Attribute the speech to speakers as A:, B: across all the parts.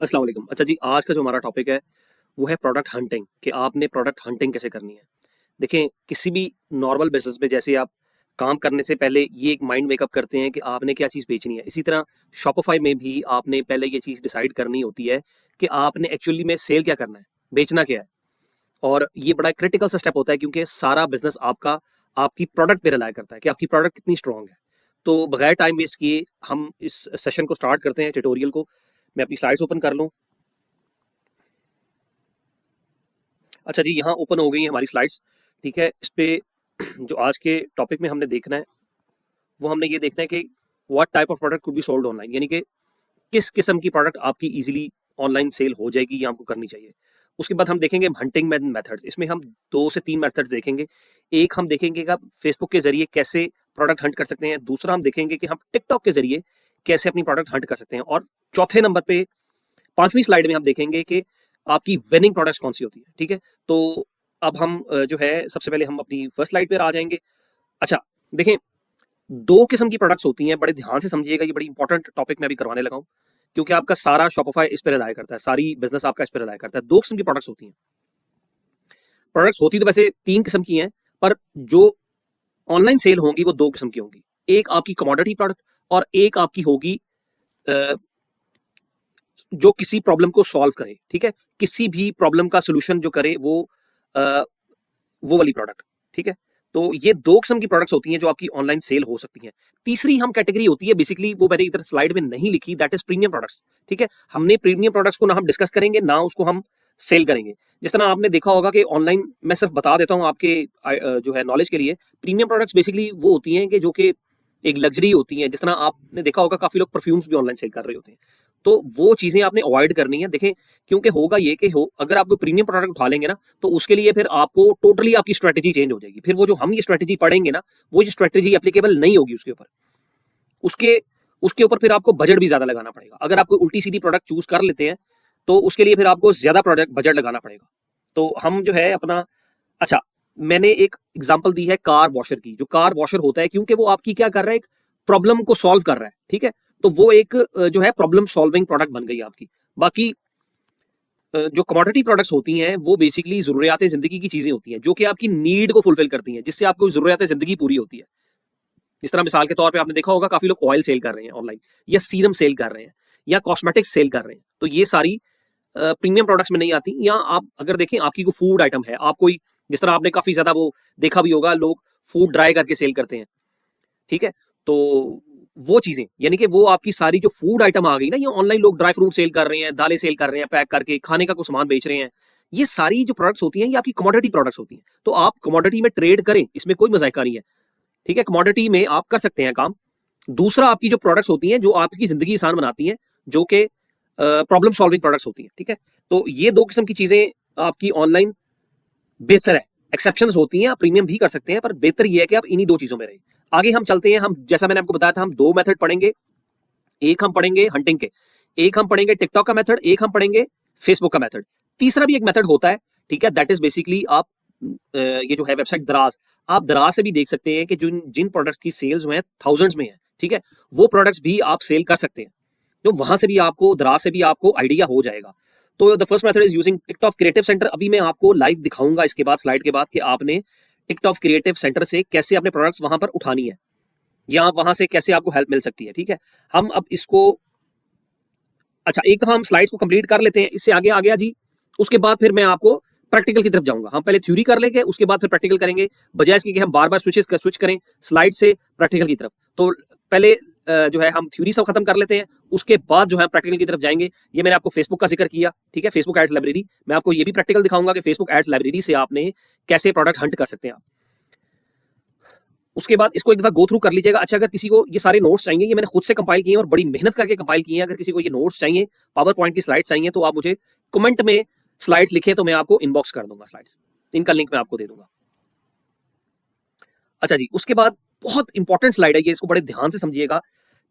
A: अस्सलाम वालेकुम। अच्छा जी, आज का जो हमारा टॉपिक है वो है प्रोडक्ट हंटिंग, कि आपने प्रोडक्ट हंटिंग कैसे करनी है। देखें, किसी भी नॉर्मल बिजनेस में जैसे आप काम करने से पहले ये एक माइंड मेकअप करते हैं कि आपने क्या चीज़ बेचनी है, इसी तरह शॉपिफाई में भी आपने पहले ये चीज़ डिसाइड करनी होती है कि आपने एक्चुअली में सेल क्या करना है, बेचना क्या है। और ये बड़ा क्रिटिकल सा स्टेप होता है, क्योंकि सारा बिजनेस आपका आपकी प्रोडक्ट पे रिलाय करता है कि आपकी प्रोडक्ट कितनी स्ट्रांग है। तो बगैर टाइम वेस्ट किए हम इस सेशन को स्टार्ट करते हैं, ट्यूटोरियल को। मैं अपनी स्लाइड्स ओपन कर लूँ। अच्छा जी, यहाँ ओपन हो गई हैं हमारी स्लाइड्स। ठीक है, इस पे जो आज के टॉपिक में हमने देखना है वो हमने ये देखना है कि what type of product could be sold online, यानी कि किस किस्म की प्रोडक्ट आपकी इजीली ऑनलाइन सेल हो जाएगी या आपको करनी चाहिए। उसके बाद हम देखेंगे हंटिंग मेथड्स। इसमें हम 2 से 3 मेथड्स देखेंगे। एक हम देखेंगे कि आप फेसबुक के जरिए कैसे प्रोडक्ट हंट कर सकते हैं। दूसरा हम देखेंगे कि हम टिकटॉक के जरिए कैसे अपनी प्रोडक्ट हंट कर सकते हैं। और चौथे नंबर पे 5वीं स्लाइड में हम देखेंगे कि आपकी विनिंग प्रोडक्ट्स कौन सी होती है। ठीक है, तो अब हम जो है सबसे पहले हम अपनी फर्स्ट स्लाइड पर आ जाएंगे। अच्छा, देखें, 2 किस्म की प्रोडक्ट्स होती हैं, बड़े ध्यान से समझिएगा, ये बड़ी इंपॉर्टेंट टॉपिक मैं अभी करवाने लगा हूँ, क्योंकि आपका सारा शॉपिफाई इस पर रिलाय करता है, सारी बिजनेस आपका इस पर रिलाय करता है। 2 किस्म की प्रोडक्ट्स होती हैं। प्रोडक्ट्स होती तो वैसे 3 किस्म की हैं, पर जो ऑनलाइन सेल होंगी वो 2 किस्म की होंगी। एक आपकी कमोडिटी प्रोडक्ट और एक आपकी होगी अ, जो किसी प्रॉब्लम को सॉल्व करे। ठीक है, किसी भी प्रॉब्लम का सोल्यूशन जो करे अ, वो वाली प्रोडक्ट। ठीक है, तो ये 2 किस्म की प्रोडक्ट्स होती हैं जो आपकी ऑनलाइन सेल हो सकती हैं। तीसरी हम कैटेगरी होती है, बेसिकली वो मैंने इधर स्लाइड में नहीं लिखी, दैट इज प्रीमियम प्रोडक्ट्स। ठीक है, हमने प्रीमियम प्रोडक्ट्स को ना हम डिस्कस करेंगे ना उसको हम सेल करेंगे। जिस तरह आपने देखा होगा कि ऑनलाइन, मैं सिर्फ बता देता हूँ आपके जो है नॉलेज के लिए, प्रीमियम प्रोडक्ट्स बेसिकली वो होती हैं कि जो कि एक लग्जरी होती हैं। जिस तरह आपने देखा होगा काफी लोग परफ्यूम्स भी ऑनलाइन सेल कर रहे होते हैं। तो वो चीजें आपने अवॉइड करनी है। देखें, क्योंकि होगा ये कि अगर आप कोई प्रीमियम प्रोडक्ट उठा लेंगे ना, तो उसके लिए फिर आपको टोटली आपकी स्ट्रेटेजी चेंज हो जाएगी। फिर वो जो हम ये स्ट्रेटेजी पढ़ेंगे ना, वो ये स्ट्रेटेजी एप्लीकेबल नहीं होगी उसके ऊपर। उसके उसके ऊपर फिर आपको बजट भी ज्यादा लगाना पड़ेगा। अगर आप कोई उल्टी सीधी प्रोडक्ट चूज कर लेते हैं तो उसके लिए फिर आपको ज्यादा प्रोडक्ट बजट लगाना पड़ेगा। तो हम जो है अपना, अच्छा, मैंने एक एग्जांपल दी है कार वॉशर की। जो कार वॉशर होता है, क्योंकि वो आपकी क्या कर रहा है, एक प्रॉब्लम को सॉल्व कर रहा है। ठीक है, तो वो एक जो है प्रॉब्लम सॉल्विंग प्रोडक्ट बन गई आपकी। बाकी जो कमोडिटी प्रोडक्ट्स होती हैं वो बेसिकली ज़रूरियात ज़िंदगी की चीज़ें होती हैं, जो कि आपकी नीड को फुलफिल करती हैं, जिससे आपको ज़रूरियात ज़िंदगी पूरी होती है। जिस तरह मिसाल के तौर पे आपने देखा होगा काफ़ी लोग ऑयल सेल कर रहे हैं ऑनलाइन, या सीरम सेल कर रहे हैं, या कॉस्मेटिक्स सेल कर रहे हैं। तो ये सारी प्रीमियम प्रोडक्ट्स में नहीं आती। या आप अगर देखें, आपकी कोई फूड आइटम है, आप कोई, जिस तरह आपने काफ़ी ज़्यादा वो देखा भी होगा, लोग फूड ड्राई करके सेल करते हैं। ठीक है, तो वो चीजें, यानी कि वो आपकी सारी जो फूड आइटम आ गई ना, ये ऑनलाइन लोग ड्राई फ्रूट सेल कर रहे हैं, दालें सेल कर रहे हैं, पैक करके खाने का कुछ सामान बेच रहे हैं। ये सारी जो प्रोडक्ट्स होती हैं ये आपकी कमोडिटी प्रोडक्ट्स होती हैं। तो आप कमोडिटी में ट्रेड करें, इसमें कोई मजाइका नहीं है। ठीक है, कमोडिटी में आप कर सकते हैं काम। दूसरा, आपकी जो प्रोडक्ट्स होती हैं जो आपकी जिंदगी आसान बनाती हैं, जो कि प्रॉब्लम सॉल्विंग प्रोडक्ट्स होती हैं। ठीक है, तो ये 2 किस्म की चीजें आपकी ऑनलाइन बेहतर है। एक्सेप्शंस होती हैं, आप प्रीमियम भी कर सकते हैं, पर बेहतर ये है कि आप इन्हीं 2 चीजों में रहें। आगे हम चलते हैं। हम, जैसा मैंने आपको बताया था, हम 2 मेथड पढ़ेंगे। एक हम पढ़ेंगे हंटिंग के, एक हम पढ़ेंगे टिकटॉक का मेथड, एक हम पढ़ेंगे फेसबुक का मेथड। तीसरा भी एक मेथड होता है। ठीक है, दैट इज बेसिकली आप ये जो है वेबसाइट दराज, आप दराज से भी देख सकते हैं कि जिन जिन प्रोडक्ट्स की सेल्स जो है थाउजेंड्स में है। ठीक है, वो प्रोडक्ट्स भी आप सेल कर सकते हैं। तो वहां से भी आपको, दराज से भी आपको आइडिया हो जाएगा। तो the first method is using TikTok creative centre. अभी मैं आपको लाइव दिखाऊंगा इसके बाद, स्लाइड के बाद, कि आपने टिकटॉक क्रिएटिव सेंटर से कैसे अपने प्रोडक्ट्स वहां पर उठानी है, या वहां से कैसे आपको हेल्प मिल सकती है। ठीक है, हम अब इसको, अच्छा, एक दफा हम स्लाइड्स को कंप्लीट कर लेते हैं, इससे आगे आ गया जी। उसके बाद फिर मैं आपको प्रैक्टिकल की तरफ जाऊंगा। हम पहले थ्योरी कर लेंगे, उसके बाद फिर प्रैक्टिकल करेंगे, बजाय इसके कि हम बार बार स्विच करें स्लाइड से प्रैक्टिकल की तरफ। तो पहले जो है हम थ्योरी सब खत्म कर लेते हैं, उसके बाद जो है प्रैक्टिकल की तरफ जाएंगे। ये मैंने आपको फेसबुक का जिक्र किया। ठीक है, फेसबुक एड्स लाइब्रेरी, मैं आपको ये भी प्रैक्टिकल दिखाऊंगा कि फेसबुक एड्स लाइब्रेरी से आपने कैसे प्रोडक्ट हंट कर सकते हैं आप। उसके बाद इसको एक दफा गो थ्रू कर लीजिएगा। अच्छा, अगर किसी को ये सारे नोट्स चाहिए, ये मैंने खुद से कंपाइल किए हैं और बड़ी मेहनत करके कंपाइल किए हैं। अगर किसी को ये नोट्स चाहिए, पावर पॉइंट की स्लाइड्स चाहिए, तो आप मुझे कमेंट में स्लाइड्स लिखे, तो मैं आपको इनबॉक्स कर दूंगा स्लाइड्स। इनका लिंक मैं आपको दे दूंगा। अच्छा जी, उसके बाद बहुत इंपॉर्टेंट स्लाइड है ये, इसको बड़े ध्यान से समझिएगा।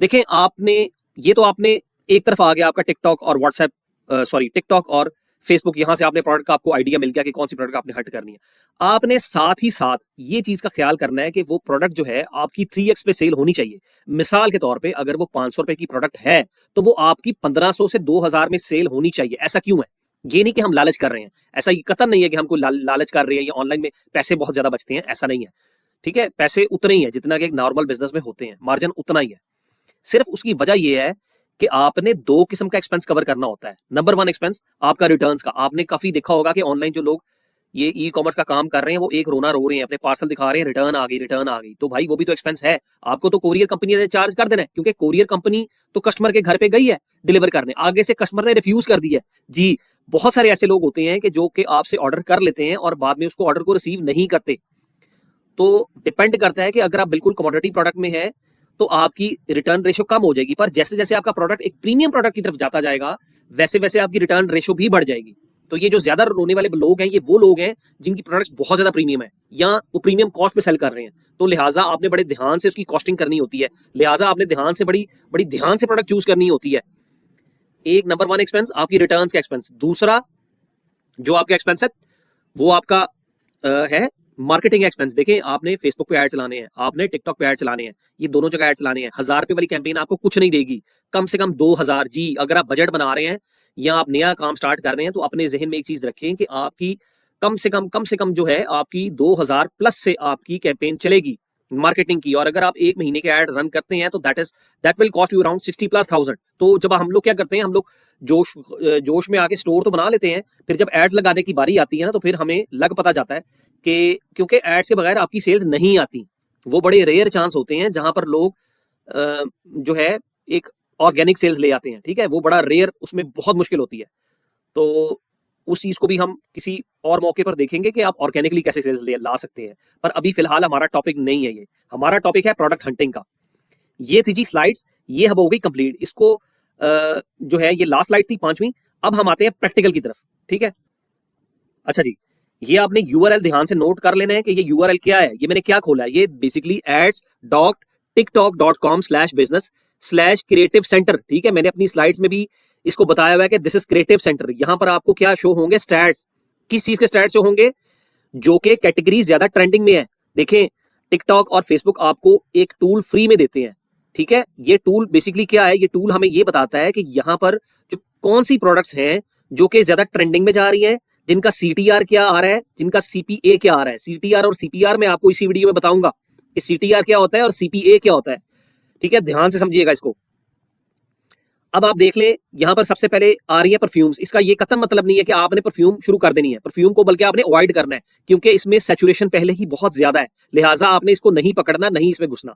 A: देखें, आपने, ये तो आपने एक तरफ आ गया आपका टिकटॉक और व्हाट्सएप, सॉरी, टिकटॉक और फेसबुक, यहां से आपने प्रोडक्ट का आपको आइडिया मिल गया कि कौन सी प्रोडक्ट आपने हट करनी है। आपने साथ ही साथ ये चीज का ख्याल करना है कि वो प्रोडक्ट जो है आपकी 3x पे सेल होनी चाहिए। मिसाल के तौर पे अगर वो 500 रुपए की प्रोडक्ट है तो वो आपकी 1500 से 2000 में सेल होनी चाहिए। ऐसा क्यों है? ये नहीं कि हम लालच कर रहे हैं, ऐसा कतई नहीं है कि हमको लालच कर रहे हैं या ऑनलाइन में पैसे बहुत ज्यादा बचते हैं, ऐसा नहीं है। ठीक है, पैसे उतने ही है जितना कि एक नॉर्मल बिजनेस में होते हैं, मार्जिन उतना ही है। सिर्फ उसकी वजह यह है कि आपने दो किस्म का एक्सपेंस कवर करना होता है। नंबर वन एक्सपेंस आपका रिटर्न्स का। आपने काफी देखा होगा कि ऑनलाइन जो लोग ये ई कॉमर्स का काम कर रहे हैं वो एक रोना रो रहे हैं, अपने पार्सल दिखा रहे हैं, रिटर्न आ गई, रिटर्न आ गई। तो भाई वो भी तो एक्सपेंस है। आपको तो कोरियर कंपनी ने चार्ज कर देना है, क्योंकि कोरियर कंपनी तो कस्टमर के घर पे गई है डिलीवर करने, आगे से कस्टमर ने रिफ्यूज कर दिया है जी। बहुत सारे ऐसे लोग होते हैं कि जो कि आपसे ऑर्डर कर लेते हैं और बाद में उसको ऑर्डर को रिसीव नहीं करते। तो डिपेंड करता है कि अगर आप बिल्कुल कमोडिटी प्रोडक्ट में है तो आपकी रिटर्न रेशो कम हो जाएगी, पर जैसे जैसे आपका प्रोडक्ट एक प्रीमियम प्रोडक्ट की तरफ जाता जाएगा वैसे वैसे आपकी रिटर्न रेशो भी बढ़ जाएगी। तो ये जो ज्यादा रोने वाले लोग हैं, ये वो लोग हैं जिनकी प्रोडक्ट्स बहुत ज्यादा प्रीमियम है या वो प्रीमियम कॉस्ट पे सेल कर रहे हैं। तो लिहाजा आपने बड़े ध्यान से उसकी कॉस्टिंग करनी होती है, लिहाजा आपने ध्यान से बड़ी बड़ी ध्यान से प्रोडक्ट चूज करनी होती है। एक नंबर वन एक्सपेंस आपकी रिटर्न का एक्सपेंस। दूसरा जो आपका एक्सपेंस है वो आपका है मार्केटिंग एक्सपेंस। देखें, आपने फेसबुक पे ऐड चलाने हैं, आपने टिकटॉक पे ऐड चलाने हैं, ये दोनों जगह ऐड चलाने हैं। 1000 रुपए वाली कैंपेन आपको कुछ नहीं देगी, कम से कम 2000 जी। अगर आप बजट बना रहे हैं या आप नया काम स्टार्ट कर रहे हैं तो अपने जहन में एक चीज रखें कि आपकी कम से कम जो है आपकी 2000 प्लस से आपकी कैंपेन चलेगी मार्केटिंग की। और अगर आप एक महीने के ऐड रन करते हैं तो that will cost you around 60,000+। तो जब हम लोग क्या करते हैं, हम लोग जोश में आके स्टोर तो बना लेते हैं, फिर जब एड्स लगाने की बारी आती है ना तो फिर हमें लग पता जाता है कि क्योंकि एड्स के बगैर आपकी सेल्स नहीं आती। वो बड़े रेयर चांस होते हैं जहां पर लोग जो है एक ऑर्गेनिक सेल्स ले आते हैं। ठीक है, वो बड़ा रेयर, उसमें बहुत मुश्किल होती है। तो उस चीज को भी हम किसी और मौके पर देखेंगे कि आप ऑर्गेनिकली कैसे सेल्स ला सकते हैं, पर अभी फिलहाल हमारा टॉपिक नहीं है ये। हमारा टॉपिक है प्रोडक्ट हंटिंग का। ये थी जी स्लाइड्स, ये अब हो गई कंप्लीट। इसको जो है ये लास्ट स्लाइड थी 5वीं। अब हम आते हैं प्रैक्टिकल की तरफ। ठीक है, अच्छा जी, ये आपने यूआरएल ध्यान से नोट कर लेना है कि ये यूआरएल क्या है, ये मैंने क्या खोला है। ये बेसिकली ads.tiktok.com/business/creative center। ठीक है, मैंने अपनी स्लाइड्स में भी इसको बताया हुआ है कि दिस इज क्रिएटिव सेंटर। यहां पर आपको क्या शो होंगे, स्टैट्स। किस चीज के स्टैट्स शो होंगे? जो कि कैटेगरी ज्यादा ट्रेंडिंग में है। देखें, टिकटॉक और फेसबुक आपको एक टूल फ्री में देते हैं। ठीक है, ये टूल बेसिकली क्या है, ये टूल हमें ये बताता है कि यहाँ पर जो कौन सी प्रोडक्ट्स हैं जो कि ज्यादा ट्रेंडिंग में जा रही है, जिनका सीटीआर क्या आ रहा है, जिनका सीपीए क्या आ रहा है। सीटीआर और सीपीआर मैं आपको इसी वीडियो में बताऊंगा कि सीटीआर क्या होता है और सीपीए क्या होता है। ठीक है, ध्यान से समझिएगा इसको। अब आप देख लें, यहां पर सबसे पहले आ रही है परफ्यूम्स। इसका ये कतई मतलब नहीं है कि आपने परफ्यूम शुरू कर देनी है परफ्यूम को, बल्कि आपने अवॉइड करना है, क्योंकि इसमें सैचुरेशन पहले ही बहुत ज्यादा है, लिहाजा आपने इसको नहीं पकड़ना, नहीं इसमें घुसना।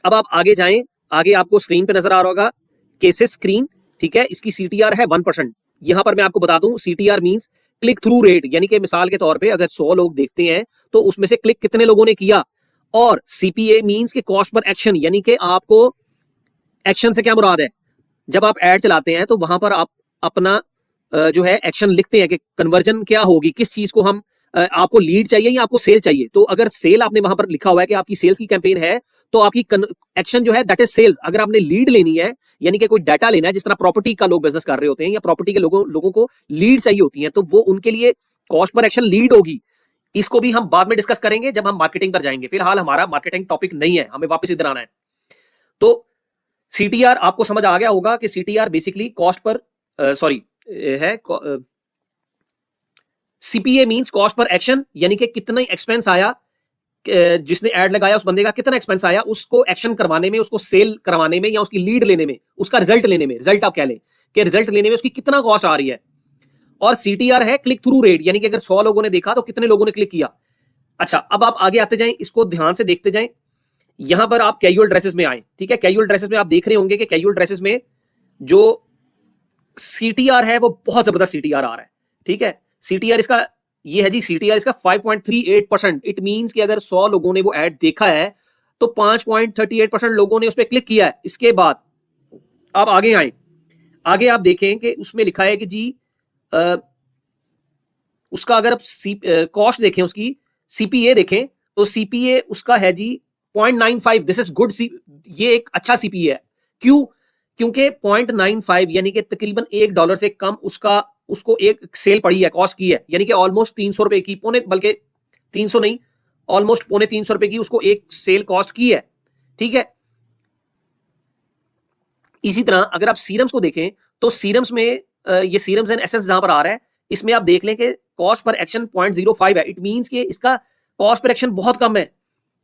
A: अब आप आगे जाएं, आगे आपको स्क्रीन पे नजर आ रहा होगा केसेस स्क्रीन। ठीक है, इसकी सीटीआर है 1%। यहां पर मैं आपको बता दूं, CTR means click through rate, यानी कि मिसाल के तौर पे अगर 100 लोग देखते हैं तो उसमें से क्लिक कितने लोगों ने किया। और सीपीए मींस के कॉस्ट पर एक्शन, यानी कि आपको एक्शन से क्या मुराद है, जब आप ऐड चलाते हैं तो वहां पर आप अपना जो है एक्शन लिखते हैं कि कन्वर्जन क्या होगी, किस चीज को हम आपको लीड चाहिए या आपको सेल चाहिए। तो अगर सेल आपने वहां पर लिखा हुआ है कि आपकी सेल्स की कैंपेन है तो आपकी एक्शन जो है दैट इज सेल्स। अगर आपने लीड लेनी है, यानी कि कोई डाटा लेना है, जिस तरह प्रॉपर्टी का लोग बिजनेस कर रहे होते हैं या प्रॉपर्टी के लोगों को लीड चाहिए होती है, तो वो उनके लिए कॉस्ट पर एक्शन लीड होगी। इसको भी हम बाद में डिस्कस करेंगे जब हम मार्केटिंग पर जाएंगे। फिलहाल हमारा मार्केटिंग टॉपिक नहीं है, हमें वापस इधर आना है। तो सीटीआर आपको समझ आ गया होगा कि सीटीआर बेसिकली कॉस्ट पर है। CPA means cost per action, यानी कि कितना एक्सपेंस आया, जिसने ऐड लगाया उस बंदे का कितना एक्सपेंस आया उसको एक्शन करवाने में, उसको सेल करवाने में या उसकी लीड लेने में, उसका रिजल्ट लेने में। रिजल्ट आप कह लें कि रिजल्ट लेने में उसकी कितना कॉस्ट आ रही है। और सीटीआर है क्लिक थ्रू रेट, यानी कि अगर 100 लोगों ने देखा तो कितने लोगों ने क्लिक किया। अच्छा, अब आप आगे आते जाएं, इसको ध्यान से देखते जाएं। यहां पर आप कैजुअल ड्रेसेस में आए। ठीक है, कैजुअल ड्रेसेस में आप देख रहे होंगे कि कैजुअल ड्रेसेस में जो सीटीआर है वो बहुत जबरदस्त सीटीआर आ रहा है। ठीक है, सीटीआर इसका ये है जी, सीटीआर इसका 5.38%। इट मींस कि अगर 100 लोगों ने वो ऐड देखा है तो 5.38% लोगों ने उस पर क्लिक किया है। इसके बाद आप आगे आए, आगे आप देखें कि उसमें लिखा है कि जी उसका अगर आप कॉस्ट देखें, उसकी सीपीए देखें तो सीपीए उसका है जी 0.95। This is good. ये एक अच्छा सीपीए है। क्यों? क्योंकि 0.95 यानी कि तकरीबन $1 से कम उसको एक सेल पड़ी है, कॉस्ट की है, यानी कि ऑलमोस्ट 300 रुपए की, बल्कि 300 नहीं, ऑलमोस्ट ₹350 की उसको एक सेल कॉस्ट की है, ठीक है। इसी तरह अगर आप सीरम्स को देखें तो सीरम्स में ये सीरम्स एंड एसेंस जहां पर आ रहा है, इसमें आप देख लें कि कॉस्ट पर एक्शन 0.05 है। इट मींस कि इसका कॉस्ट पर एक्शन बहुत कम है,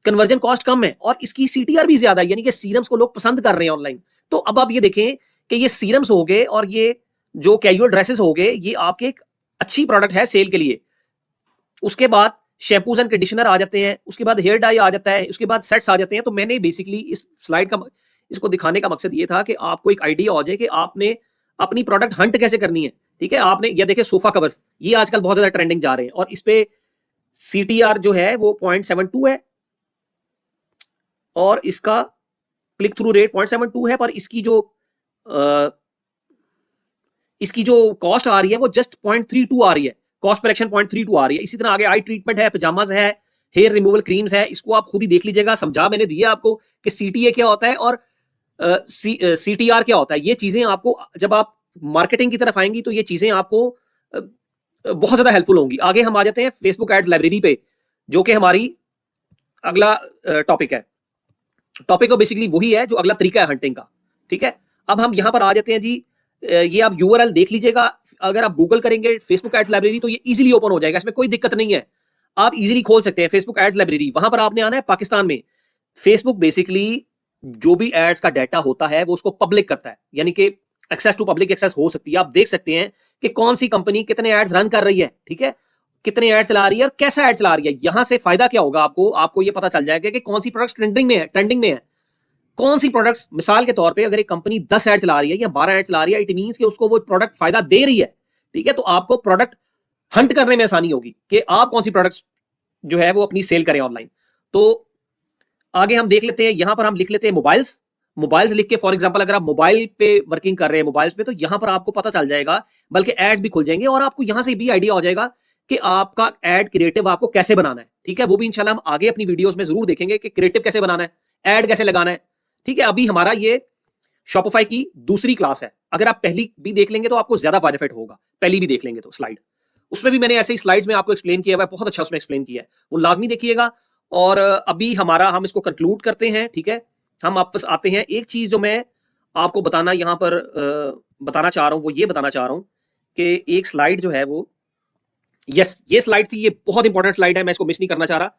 A: कन्वर्जन कॉस्ट कम है और इसकी सीटीआर भी ज्यादा है, यानी कि सीरम्स को लोग पसंद कर रहे हैं ऑनलाइन। तो अब आप ये देखें कि ये सीरम्स हो गए और ये जो कैजुअल ड्रेसेस हो गए, ये आपके एक अच्छी प्रोडक्ट है सेल के लिए। उसके बाद शैम्पूज एंड कंडीशनर आ जाते हैं, उसके बाद हेयर डाई आ जाता है, उसके बाद सेट्स आ जाते हैं। तो मैंने बेसिकली इस स्लाइड का इसको दिखाने का मकसद ये था कि आपको एक आइडिया हो जाए कि आपने अपनी प्रोडक्ट हंट कैसे करनी है, ठीक है। आपने ये देखे सोफा कवर्स, ये आजकल बहुत ज्यादा ट्रेंडिंग जा रहे हैं और इस पे सीटीआर जो है वो 0.72 है और इसका क्लिक थ्रू रेट 0.72 है, पर इसकी जो कॉस्ट आ रही है वो जस्ट 0.32 आ रही है, कॉस्ट पर एक्शन 0.32 आ रही है। इसी तरह आगे आई ट्रीटमेंट है, पजामाज है, हेयर रिमूवल क्रीम्स है, इसको आप खुद ही देख लीजिएगा, समझा मैंने दिया आपको कि सीटीए क्या होता है और सीटीआर क्या होता है। ये चीजें आपको जब आप मार्केटिंग की तरफ आएंगी तो ये चीजें आपको बहुत ज्यादा हेल्पफुल होंगी। आगे हम आ जाते हैं फेसबुक एड्स लाइब्रेरी पे, जो कि हमारी अगला टॉपिक है। टॉपिक तो बेसिकली वही है जो अगला तरीका है हंटिंग का, ठीक है। अब हम यहां पर आ जाते हैं जी, ये आप यूआरएल देख लीजिएगा, अगर आप गूगल करेंगे फेसबुक एड्स लाइब्रेरी तो ये इजीली ओपन हो जाएगा, इसमें कोई दिक्कत नहीं है, आप इजीली खोल सकते हैं फेसबुक एड्स लाइब्रेरी। वहां पर आपने आना है पाकिस्तान में। फेसबुक बेसिकली जो भी एड्स का डाटा होता है वो उसको पब्लिक करता है, यानी कि एक्सेस टू पब्लिक एक्सेस हो सकती है। आप देख सकते हैं कि कौन सी कंपनी कितने एड्स रन कर रही है, ठीक है, कितने एड चला रही है और कैसा एड चला रही है। यहां से फायदा क्या होगा आपको ये पता चल जाएगा कि कौन सी प्रोडक्ट्स ट्रेंडिंग में है, कौन सी प्रोडक्ट्स। मिसाल के तौर पे अगर एक कंपनी 10 ऐड चला रही है या 12 ऐड चला रही है, इट मींस कि उसको वो प्रोडक्ट फायदा दे रही है, ठीक है। तो आपको प्रोडक्ट हंट करने में आसानी होगी कि आप कौन सी प्रोडक्ट्स जो है वो अपनी सेल करें ऑनलाइन। तो आगे हम देख लेते हैं, यहां पर हम लिख लेते हैं मोबाइल्स लिख के, फॉर एग्जांपल अगर आप मोबाइल पे वर्किंग कर रहे हैं मोबाइल्स पे, तो यहां पर आपको पता चल जाएगा, बल्कि एड्स भी खुल जाएंगे और आपको यहां से भी आइडिया हो जाएगा कि आपका एड क्रिएटिव आपको कैसे बनाना है, ठीक है। वो भी इंशाल्लाह हम आगे अपनी वीडियोस में जरूर देखेंगे कि क्रिएटिव कैसे बनाना है, एड कैसे लगाना है, ठीक है। अभी हमारा ये शॉपिफाई की दूसरी क्लास है, अगर आप पहली भी देख लेंगे तो आपको ज्यादा बेनिफिट होगा, पहली भी देख लेंगे तो स्लाइड, उसमें भी मैंने ऐसे ही स्लाइड्स में आपको एक्सप्लेन किया हुआ है, बहुत अच्छा उसमें एक्सप्लेन किया है, वो लाजमी देखिएगा। और अभी हम इसको कंक्लूड करते हैं, ठीक है। हम वापस आते हैं, एक चीज जो मैं आपको बताना यहां पर बताना चाह रहा हूं वो ये बताना चाह रहा हूं कि एक स्लाइड जो है वो, यस ये स्लाइड थी, ये बहुत इंपॉर्टेंट स्लाइड है, मैं इसको मिस नहीं करना चाह रहा।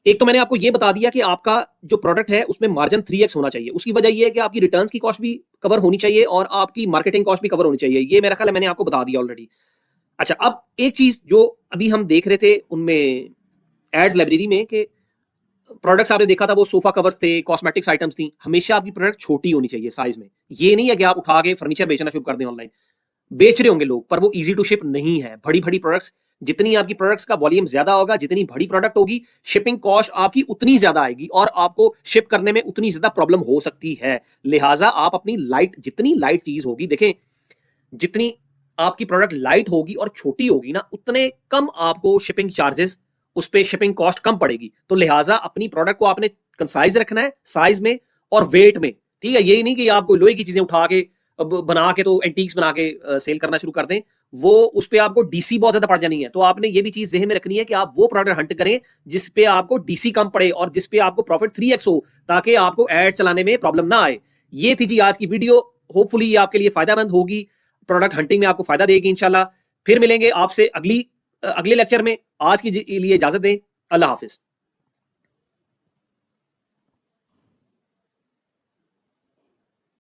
A: एक तो मैंने आपको ये बता दिया कि आपका जो प्रोडक्ट है उसमें मार्जिन 3x होना चाहिए। उसकी वजह ये है कि आपकी रिटर्न्स की कॉस्ट भी कवर होनी चाहिए और आपकी मार्केटिंग कॉस्ट भी कवर होनी चाहिए, ये मेरा ख्याल है मैंने आपको बता दिया ऑलरेडी। अच्छा, अब एक चीज जो अभी हम देख रहे थे उनमें एड्स लाइब्रेरी में कि प्रोडक्ट्स आपने देखा था वो सोफा कवर्स थे, कॉस्मेटिक्स आइटम्स थी। हमेशा आपकी प्रोडक्ट छोटी होनी चाहिए साइज में, ये नहीं है कि आप उठा के फर्नीचर बेचना शुरू कर दें ऑनलाइन। बेच रहे होंगे लोग पर वो इजी टू शिप नहीं है। बड़ी बड़ी प्रोडक्ट्स, जितनी आपकी प्रोडक्ट्स का वॉल्यूम ज्यादा होगा, जितनी बड़ी प्रोडक्ट होगी, शिपिंग कॉस्ट आपकी उतनी ज्यादा आएगी और आपको शिप करने में उतनी ज्यादा प्रॉब्लम हो सकती है। लिहाजा आप अपनी जितनी लाइट चीज होगी, देखें जितनी आपकी प्रोडक्ट लाइट होगी और छोटी होगी ना, उतने कम आपको शिपिंग चार्जेस, उस पर शिपिंग कॉस्ट कम पड़ेगी। तो लिहाजा अपनी प्रोडक्ट को आपने कंसाइज रखना है, साइज में और वेट में, ठीक है। यही नहीं कि आपको लोहे की चीजें उठा के बना के तो एंटीक्स बना के सेल करना शुरू कर दें, वो उस पे आपको डीसी बहुत ज्यादा पड़ जानी है। तो आपने ये भी चीज ज़हन में रखनी है कि आप वो प्रोडक्ट हंट करें जिस पे आपको डीसी कम पड़े और जिस पे आपको प्रॉफिट 3x हो, ताकि आपको एड चलाने में प्रॉब्लम ना आए। ये थी जी आज की वीडियो, होपफुली ये आपके लिए फायदेमंद होगी, प्रोडक्ट हंटिंग में आपको फायदा देगी इंशाल्लाह। फिर मिलेंगे आपसे अगले लेक्चर में। आज के लिए इजाजत दें, अल्लाह हाफिज।